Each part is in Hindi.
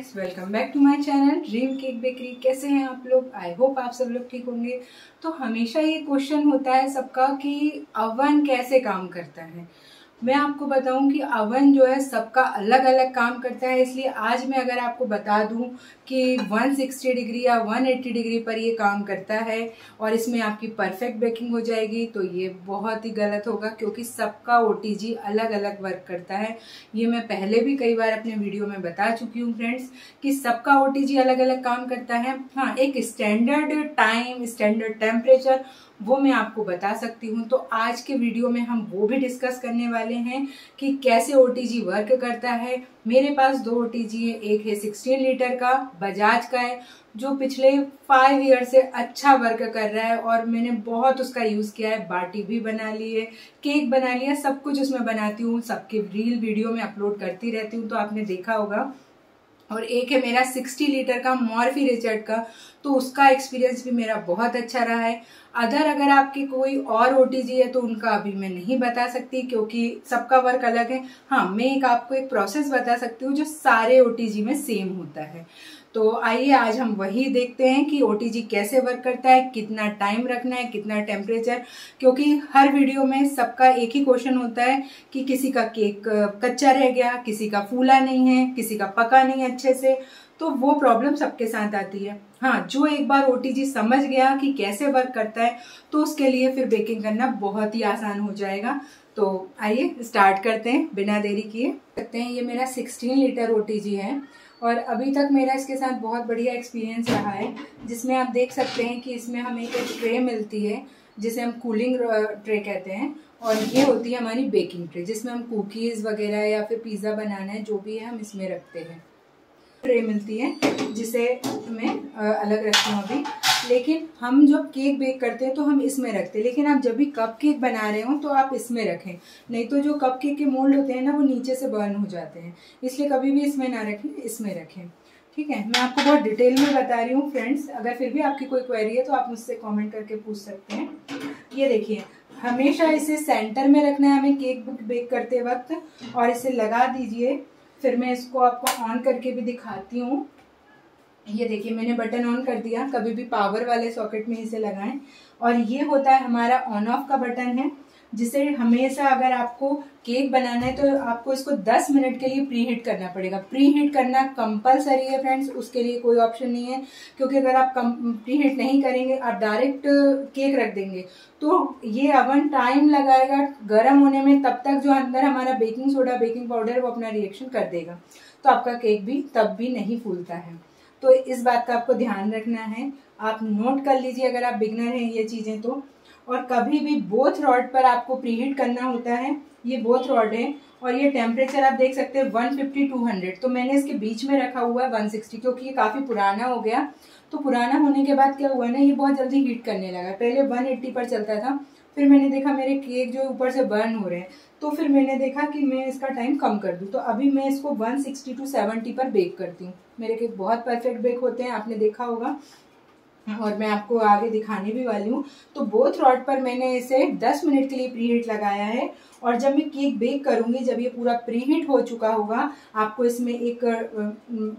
Friends, welcome back to my channel dream cake bakery. कैसे हैं आप लोग? आई होप आप सब लोग ठीक होंगे। तो हमेशा ये क्वेश्चन होता है सबका कि अवन कैसे काम करता है। मैं आपको बताऊं कि अवन जो है सबका अलग अलग काम करता है, इसलिए आज मैं अगर आपको बता दूं कि 160 डिग्री या 180 डिग्री पर ये काम करता है और इसमें आपकी परफेक्ट बेकिंग हो जाएगी, तो ये बहुत ही गलत होगा, क्योंकि सबका ओटीजी अलग अलग वर्क करता है। ये मैं पहले भी कई बार अपने वीडियो में बता चुकी हूँ फ्रेंड्स कि सबका ओटीजी अलग अलग काम करता है। हाँ, एक स्टैंडर्ड टाइम, स्टैंडर्ड टेम्परेचर वो मैं आपको बता सकती हूँ। तो आज के वीडियो में हम वो भी डिस्कस करने वाले हैं कि कैसे ओटीजी वर्क करता है। मेरे पास दो ओटीजी है, एक है 16 लीटर का, बजाज का है, जो पिछले 5 ईयर से अच्छा वर्क कर रहा है और मैंने बहुत उसका यूज किया है। बाटी भी बना ली है, केक बना लिया, सब कुछ उसमें बनाती हूँ, सबके रील वीडियो में अपलोड करती रहती हूँ, तो आपने देखा होगा। और एक है मेरा 60 लीटर का मॉर्फी रिचर्ड का, तो उसका एक्सपीरियंस भी मेरा बहुत अच्छा रहा है। अगर आपके कोई और ओटीजी है तो उनका अभी मैं नहीं बता सकती, क्योंकि सबका वर्क अलग है। हाँ, मैं आपको एक प्रोसेस बता सकती हूँ जो सारे ओटीजी में सेम होता है। तो आइए आज हम वही देखते हैं कि ओटीजी कैसे वर्क करता है, कितना टाइम रखना है, कितना टेम्परेचर। क्योंकि हर वीडियो में सबका एक ही क्वेश्चन होता है कि किसी का केक कच्चा रह गया, किसी का फूला नहीं है, किसी का पका नहीं अच्छे से, तो वो प्रॉब्लम सबके साथ आती है। हाँ, जो एक बार ओटीजी समझ गया कि कैसे वर्क करता है तो उसके लिए फिर बेकिंग करना बहुत ही आसान हो जाएगा। तो आइए स्टार्ट करते हैं बिना देरी किए। करते हैं, ये मेरा 16 लीटर ओटीजी है और अभी तक मेरा इसके साथ बहुत बढ़िया एक्सपीरियंस रहा है, जिसमें आप देख सकते हैं कि इसमें हमें एक ट्रे मिलती है जिसे हम कूलिंग ट्रे कहते हैं, और ये होती है हमारी बेकिंग ट्रे, जिसमें हम कुकीज़ वगैरह या फिर पिज़्ज़ा बनाना है जो भी है हम इसमें रखते हैं। ट्रे मिलती है जिसे मैं अलग रखती हूँ अभी, लेकिन हम जब केक बेक करते हैं तो हम इसमें रखते हैं। लेकिन आप जब भी कप केक बना रहे हो तो आप इसमें रखें, नहीं तो जो कप केक के मोल्ड होते हैं ना, वो नीचे से बर्न हो जाते हैं, इसलिए कभी भी इसमें ना रखें, इसमें रखें। ठीक है, मैं आपको बहुत डिटेल में बता रही हूँ फ्रेंड्स। अगर फिर भी आपकी कोई क्वेरी है तो आप मुझसे कॉमेंट करके पूछ सकते हैं। ये देखिए, हमेशा इसे सेंटर में रखना है हमें केक बेक करते वक्त, और इसे लगा दीजिए। फिर मैं इसको आपको ऑन करके भी दिखाती हूँ। ये देखिए, मैंने बटन ऑन कर दिया। कभी भी पावर वाले सॉकेट में इसे लगाएं। और ये होता है हमारा ऑन ऑफ का बटन है, जिसे हमेशा अगर आपको केक बनाना है तो आपको इसको 10 मिनट के लिए प्री हीट करना पड़ेगा। प्री हीट करना कंपलसरी है फ्रेंड्स, उसके लिए कोई ऑप्शन नहीं है। क्योंकि अगर आप प्री हीट नहीं करेंगे, आप डायरेक्ट केक रख देंगे तो ये अवन टाइम लगाएगा गर्म होने में, तब तक जो अंदर हमारा बेकिंग सोडा, बेकिंग पाउडर, वो अपना रिएक्शन कर देगा, तो आपका केक भी तब भी नहीं फूलता है। तो इस बात का आपको ध्यान रखना है, आप नोट कर लीजिए अगर आप बिगनर हैं ये चीजें तो। और कभी भी बोथ रॉड पर आपको प्रीहीट करना होता है। ये बोथ रॉड है और ये टेम्परेचर आप देख सकते हैं 150 200, तो मैंने इसके बीच में रखा हुआ है 160, क्योंकि ये काफी पुराना हो गया। तो पुराना होने के बाद क्या हुआ ना, ये बहुत जल्दी हीट करने लगा। पहले 180 पर चलता था, फिर मैंने देखा मेरे केक जो ऊपर से बर्न हो रहे हैं, तो फिर मैंने देखा कि मैं इसका टाइम कम कर दूं। तो अभी मैं इसको 160 to 70 पर बेक करती हूँ। मेरे केक बहुत परफेक्ट बेक होते हैं, आपने देखा होगा, और मैं आपको आगे दिखाने भी वाली हूँ। तो बोथ रॉड पर मैंने इसे 10 मिनट के लिए प्रीहीट लगाया है। और जब मैं केक बेक करूंगी, जब ये पूरा प्रीहीट हो चुका होगा, आपको इसमें एक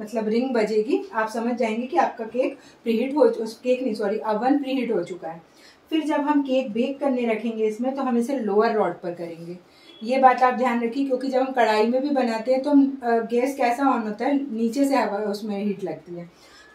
मतलब रिंग बजेगी, आप समझ जाएंगे कि आपका केक प्रीहीट हो, केक नहीं सॉरी, अवन प्रीहीट हो चुका है। फिर जब हम केक बेक करने रखेंगे इसमें, तो हम इसे लोअर रॉड पर करेंगे। ये बात आप ध्यान रखिए, क्योंकि जब हम कढ़ाई में भी बनाते हैं तो गैस कैसा ऑन होता है, नीचे से हवा उसमें हीट लगती है।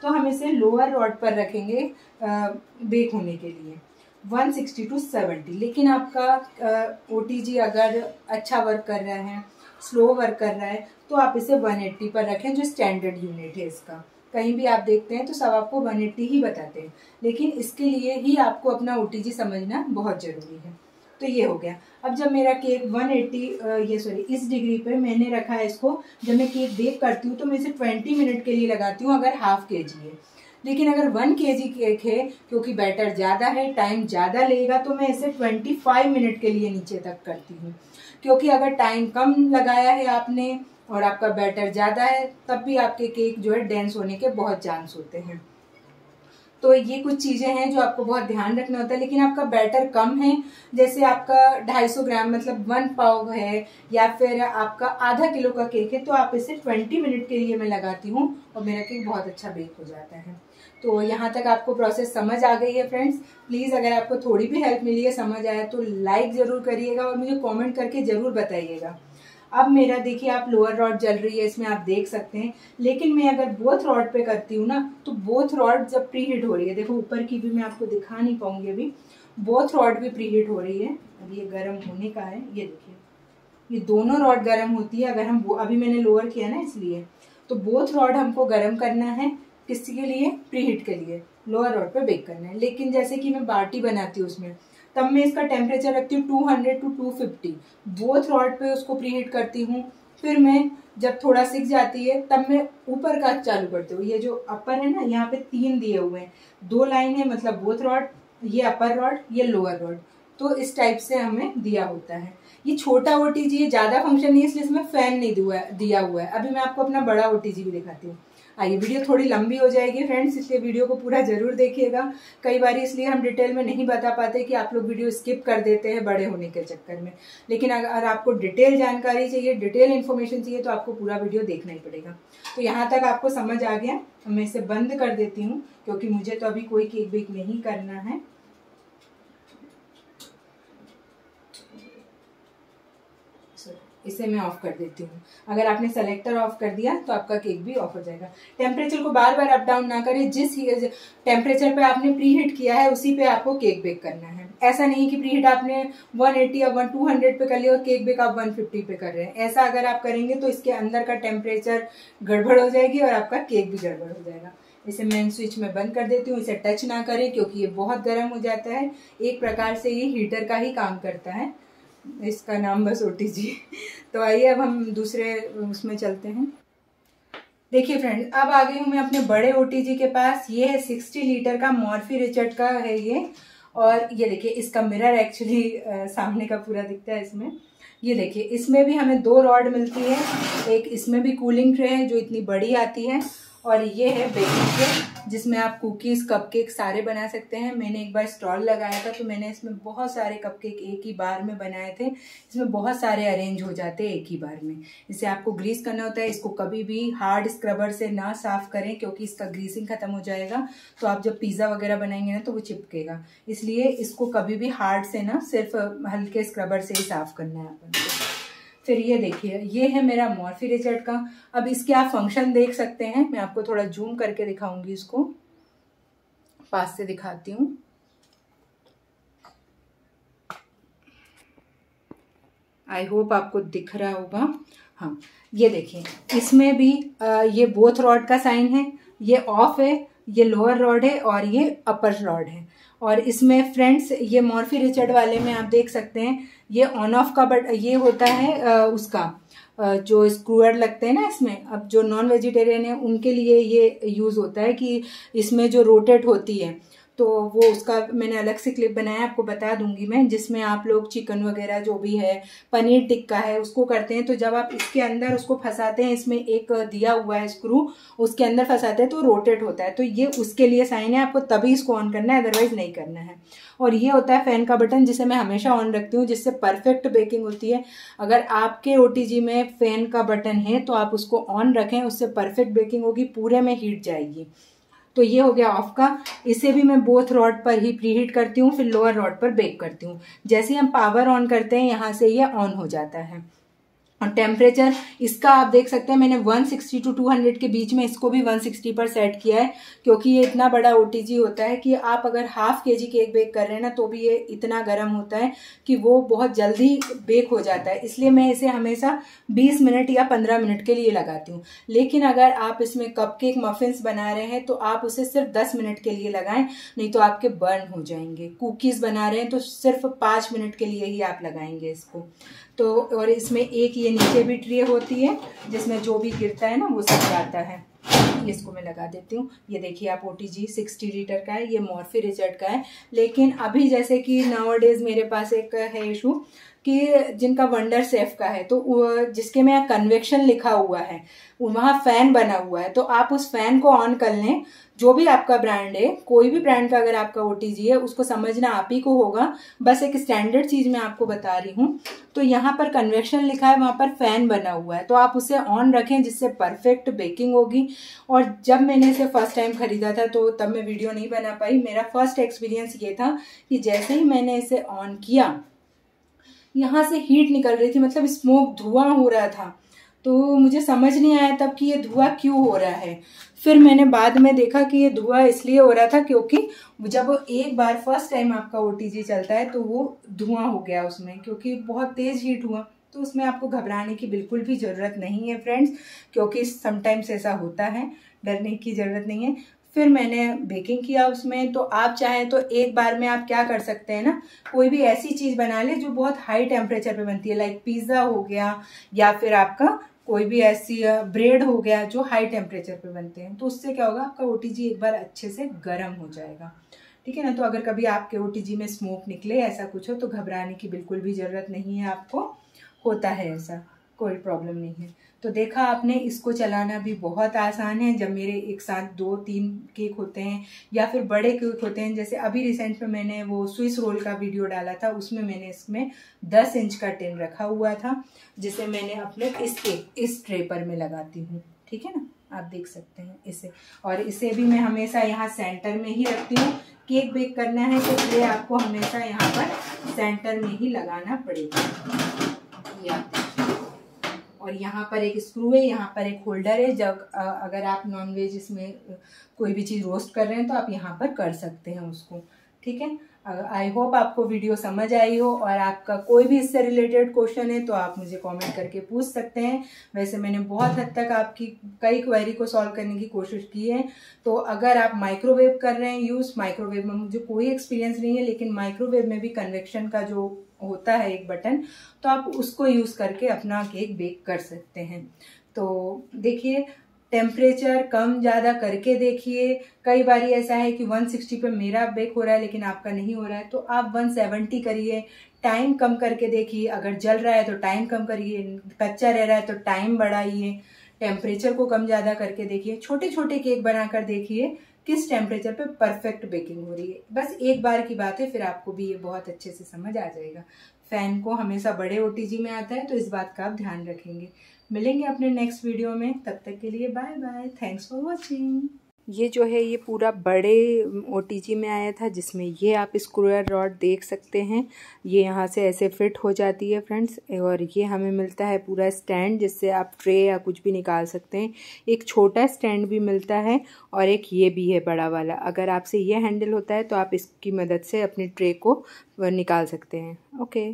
तो हम इसे लोअर रॉड पर रखेंगे बेक होने के लिए 160 to 70। लेकिन आपका ओटीजी अगर अच्छा वर्क कर रहा है, स्लो वर्क कर रहा है, तो आप इसे 180 पर रखें, जो स्टैंडर्ड यूनिट है इसका। कहीं भी आप देखते हैं तो सब आपको 180 ही बताते हैं, लेकिन इसके लिए ही आपको अपना ओटीजी समझना बहुत जरूरी है। तो ये हो गया। अब जब मेरा केक 180 इस डिग्री पे मैंने रखा है इसको, जब मैं केक बेक करती हूँ तो मैं इसे 20 मिनट के लिए लगाती हूँ अगर ½ kg है। लेकिन अगर 1 kg केक है, क्योंकि बैटर ज़्यादा है, टाइम ज़्यादा लेगा, तो मैं इसे 25 मिनट के लिए नीचे तक करती हूँ। क्योंकि अगर टाइम कम लगाया है आपने और आपका बैटर ज़्यादा है, तब भी आपके केक जो है डेंस होने के बहुत चांस होते हैं। तो ये कुछ चीजें हैं जो आपको बहुत ध्यान रखना होता है। लेकिन आपका बैटर कम है, जैसे आपका 250 ग्राम मतलब 1 पाव है, या फिर आपका आधा किलो का केक है, तो आप इसे 20 मिनट के लिए मैं लगाती हूँ और मेरा केक बहुत अच्छा बेक हो जाता है। तो यहाँ तक आपको प्रोसेस समझ आ गई है फ्रेंड्स। प्लीज़ अगर आपको थोड़ी भी हेल्प मिली है, समझ आया, तो लाइक ज़रूर करिएगा और मुझे कमेंट करके ज़रूर बताइएगा। अब मेरा देखिए आप लोअर रॉड जल रही है, इसमें आप देख सकते हैं। लेकिन मैं अगर बोथ रॉड पे करती हूँ ना, तो बोथ रॉड जब प्री हीट हो रही है, देखो ऊपर की भी मैं आपको दिखा नहीं पाऊंगी अभी, बोथ रॉड भी प्री हीट हो रही है। अब ये गर्म होने का है, ये देखिए ये दोनों रॉड गर्म होती है। अगर हम अभी मैंने लोअर किया ना इसलिए, तो बोथ रॉड हमको गर्म करना है, किसी के लिए, प्री हीट के लिए, लोअर रॉड पे बेक करना है। लेकिन जैसे कि मैं बाटी बनाती हूँ उसमें, तब मैं इसका टेम्परेचर रखती हूँ 200 to 250, बोथ रॉड पे उसको प्री हीट करती हूँ। फिर मैं जब थोड़ा सिक जाती है तब मैं ऊपर का चालू करती हूँ। ये जो अपर है ना, यहाँ पे 3 दिए हुए हैं, 2 लाइन है, मतलब बोथ रॉड, ये अपर रॉड, ये लोअर रॉड, तो इस टाइप से हमें दिया होता है। ये छोटा ओटीजी है, ज्यादा फंक्शन नहीं है, इसलिए इसमें फैन नहीं दिया हुआ है। अभी मैं आपको अपना बड़ा ओटीजी भी दिखाती हूँ। आइए, वीडियो थोड़ी लंबी हो जाएगी फ्रेंड्स, इसलिए वीडियो को पूरा जरूर देखिएगा। कई बार इसलिए हम डिटेल में नहीं बता पाते कि आप लोग वीडियो स्किप कर देते हैं बड़े होने के चक्कर में। लेकिन अगर आपको डिटेल जानकारी चाहिए, डिटेल इन्फॉर्मेशन चाहिए, तो आपको पूरा वीडियो देखना ही पड़ेगा। तो यहाँ तक आपको समझ आ गया, मैं इसे बंद कर देती हूँ क्योंकि मुझे तो अभी कोई केक बेक नहीं करना है। इसे मैं ऑफ कर देती हूँ। अगर आपने सेलेक्टर ऑफ कर दिया तो आपका केक भी ऑफ हो जाएगा। टेम्परेचर को बार बार अप डाउन ना करें, जिस टेम्परेचर पे आपने प्री हीट किया है उसी पे आपको केक बेक करना है। ऐसा नहीं कि प्री हीट आपने 180 या 200 पे कर लिया और केक बेक आप 150 पे कर रहे हैं। ऐसा अगर आप करेंगे तो इसके अंदर का टेम्परेचर गड़बड़ हो जाएगी और आपका केक भी गड़बड़ हो जाएगा। इसे मेन स्विच में बंद कर देती हूँ। इसे टच ना करें क्योंकि ये बहुत गर्म हो जाता है। एक प्रकार से ये हीटर का ही काम करता है, इसका नाम बस ओटीजी। तो आइए अब हम दूसरे उसमें चलते हैं। देखिए फ्रेंड, अब आ गई हूँ मैं अपने बड़े ओटीजी के पास। ये है 60 लीटर का मॉर्फी रिचर्ड का है ये। और ये देखिए इसका मिरर एक्चुअली सामने का पूरा दिखता है इसमें। ये देखिए इसमें भी हमें 2 रॉड मिलती है। एक इसमें भी कूलिंग ट्रे है जो इतनी बड़ी आती है, और ये है बेकिंग ट्रे जिसमें आप कुकीज कपकेक सारे बना सकते हैं। मैंने एक बार स्टॉल लगाया था तो मैंने इसमें बहुत सारे कपकेक एक ही बार में बनाए थे। इसमें बहुत सारे अरेंज हो जाते हैं एक ही बार में। इसे आपको ग्रीस करना होता है। इसको कभी भी हार्ड स्क्रबर से ना साफ करें क्योंकि इसका ग्रीसिंग खत्म हो जाएगा, तो आप जब पिज्जा वगैरह बनाएंगे ना तो वो चिपकेगा। इसलिए इसको कभी भी हार्ड से ना, सिर्फ हल्के स्क्रबर से ही साफ करना है अपन को। फिर ये देखिए, ये है मेरा मॉर्फी रिचर्ड का। अब इसके आप फंक्शन देख सकते हैं। मैं आपको थोड़ा जूम करके दिखाऊंगी, इसको पास से दिखाती हूँ। आई होप आपको दिख रहा होगा। हाँ, ये देखिए इसमें भी ये बोथ रॉड का साइन है, ये ऑफ है, ये लोअर रॉड है और ये अपर रॉड है। और इसमें फ्रेंड्स ये मॉर्फी रिचर्ड वाले में आप देख सकते हैं ये ऑन ऑफ का बट ये होता है उसका जो स्क्रूअर लगते हैं ना इसमें। अब जो नॉन वेजिटेरियन है उनके लिए ये यूज़ होता है कि इसमें जो रोटेट होती है, तो वो उसका मैंने अलग से क्लिप बनाया, आपको बता दूंगी मैं, जिसमें आप लोग चिकन वगैरह जो भी है, पनीर टिक्का है, उसको करते हैं। तो जब आप इसके अंदर उसको फंसाते हैं, इसमें एक दिया हुआ है स्क्रू, उसके अंदर फंसाते हैं तो रोटेट होता है। तो ये उसके लिए साइन है, आपको तभी इसको ऑन करना है, अदरवाइज नहीं करना है। और ये होता है फैन का बटन, जिसे मैं हमेशा ऑन रखती हूँ, जिससे परफेक्ट बेकिंग होती है। अगर आपके ओटीजी में फैन का बटन है तो आप उसको ऑन रखें, उससे परफेक्ट बेकिंग होगी, पूरे में हीट जाएगी। तो ये हो गया ऑफ का। इसे भी मैं बोथ रॉड पर ही प्रीहीट करती हूँ, फिर लोअर रॉड पर बेक करती हूँ। जैसे ही हम पावर ऑन करते हैं यहाँ से ये ऑन हो जाता है। और टेम्परेचर इसका आप देख सकते हैं, मैंने 160 to 200 के बीच में इसको भी 160 पर सेट किया है, क्योंकि ये इतना बड़ा ओटीजी होता है कि आप अगर हाफ केजी केक बेक कर रहे हैं ना तो भी ये इतना गर्म होता है कि वो बहुत जल्दी बेक हो जाता है। इसलिए मैं इसे हमेशा 20 मिनट या 15 मिनट के लिए लगाती हूँ। लेकिन अगर आप इसमें कपकेक मफिन्स बना रहे हैं तो आप उसे सिर्फ 10 मिनट के लिए लगाएं, नहीं तो आपके बर्न हो जाएंगे। कुकीज बना रहे हैं तो सिर्फ 5 मिनट के लिए ही आप लगाएंगे इसको। तो और इसमें एक ये नीचे भी ट्रे होती है जिसमें जो भी गिरता है ना वो सब जाता है। इसको मैं लगा देती हूँ। ये देखिए आप ओटीजी 60 लीटर का है, ये मॉर्फी रिचर्ड का है। लेकिन अभी जैसे कि नाउ डेज मेरे पास एक है इशू कि जिनका वंडर सेफ का है, तो जिसके में यहाँ कन्वेक्शन लिखा हुआ है, वहाँ फैन बना हुआ है, तो आप उस फैन को ऑन कर लें। जो भी आपका ब्रांड है, कोई भी ब्रांड का अगर आपका ओटीजी है, उसको समझना आप ही को होगा। बस एक स्टैंडर्ड चीज मैं आपको बता रही हूँ। तो यहाँ पर कन्वेक्शन लिखा है, वहां पर फैन बना हुआ है, तो आप उसे ऑन रखें, जिससे परफेक्ट बेकिंग होगी। और जब मैंने इसे फर्स्ट टाइम खरीदा था तो तब मैं वीडियो नहीं बना पाई। मेरा फर्स्ट एक्सपीरियंस ये था कि जैसे ही मैंने इसे ऑन किया, यहाँ से हीट निकल रही थी, मतलब स्मोक, धुआं हो रहा था। तो मुझे समझ नहीं आया तब कि ये धुआं क्यों हो रहा है। फिर मैंने बाद में देखा कि ये धुआं इसलिए हो रहा था क्योंकि जब एक बार फर्स्ट टाइम आपका ओटीजी चलता है तो वो धुआं हो गया उसमें, क्योंकि बहुत तेज हीट हुआ। तो उसमें आपको घबराने की बिल्कुल भी ज़रूरत नहीं है फ्रेंड्स, क्योंकि समटाइम्स ऐसा होता है, डरने की ज़रूरत नहीं है। फिर मैंने बेकिंग किया उसमें। तो आप चाहें तो एक बार में आप क्या कर सकते हैं ना, कोई भी ऐसी चीज़ बना ले जो बहुत हाई टेम्परेचर पे बनती है, लाइक पिज़्ज़ा हो गया, या फिर आपका कोई भी ऐसी ब्रेड हो गया जो हाई टेम्परेचर पे बनते हैं। तो उससे क्या होगा, आपका ओटीजी एक बार अच्छे से गर्म हो जाएगा। ठीक है ना। तो अगर कभी आपके ओटीजी में स्मोक निकले, ऐसा कुछ हो, तो घबराने की बिल्कुल भी ज़रूरत नहीं है आपको। होता है ऐसा, कोई प्रॉब्लम नहीं है। तो देखा आपने, इसको चलाना भी बहुत आसान है। जब मेरे एक साथ 2-3 केक होते हैं या फिर बड़े केक होते हैं, जैसे अभी रिसेंट में मैंने वो स्विस रोल का वीडियो डाला था, उसमें मैंने इसमें 10 इंच का टिन रखा हुआ था, जिसे मैंने अपने इस ट्रे पर मैं लगाती हूँ। ठीक है ना, आप देख सकते हैं इसे। और इसे भी मैं हमेशा यहाँ सेंटर में ही रखती हूँ। केक बेक करना है तो ट्रे आपको हमेशा यहाँ पर सेंटर में ही लगाना पड़ेगा। और यहाँ पर एक स्क्रू है, यहाँ पर एक होल्डर है। जब अगर आप नॉनवेज इसमें कोई भी चीज़ रोस्ट कर रहे हैं तो आप यहाँ पर कर सकते हैं उसको। ठीक है। आई होप आपको वीडियो समझ आई हो, और आपका कोई भी इससे रिलेटेड क्वेश्चन है तो आप मुझे कमेंट करके पूछ सकते हैं। वैसे मैंने बहुत हद तक आपकी कई क्वेरी को सॉल्व करने की कोशिश की है। तो अगर आप माइक्रोवेव कर रहे हैं यूज़, माइक्रोवेव में मुझे कोई एक्सपीरियंस नहीं है, लेकिन माइक्रोवेव में भी कन्वेक्शन का जो होता है एक बटन, तो आप उसको यूज़ करके अपना केक बेक कर सकते हैं। तो देखिए, टेम्परेचर कम ज़्यादा करके देखिए। कई बार ऐसा है कि 160 पे मेरा बेक हो रहा है लेकिन आपका नहीं हो रहा है, तो आप 170 करिए। टाइम कम करके देखिए, अगर जल रहा है तो टाइम कम करिए, कच्चा रह रहा है तो टाइम बढ़ाइए। टेम्परेचर को कम ज़्यादा करके देखिए, छोटे छोटे केक बनाकर देखिए किस टेम्परेचर पे परफेक्ट बेकिंग हो रही है। बस एक बार की बात है, फिर आपको भी ये बहुत अच्छे से समझ आ जाएगा। फैन को हमेशा बड़े ओटीजी में आता है, तो इस बात का आप ध्यान रखेंगे। मिलेंगे अपने नेक्स्ट वीडियो में, तब तक के लिए bye bye. Thanks for watching. ये जो है ये पूरा बड़े ओटीजी में आया था, जिसमें ये आप स्क्रूअर रॉड देख सकते हैं। ये यहाँ से ऐसे फिट हो जाती है फ्रेंड्स, और ये हमें मिलता है पूरा स्टैंड, जिससे आप ट्रे या कुछ भी निकाल सकते हैं। एक छोटा स्टैंड भी मिलता है, और एक ये भी है बड़ा वाला। अगर आपसे ये हैंडल होता है तो आप इसकी मदद से अपनी ट्रे को निकाल सकते हैं। ओके।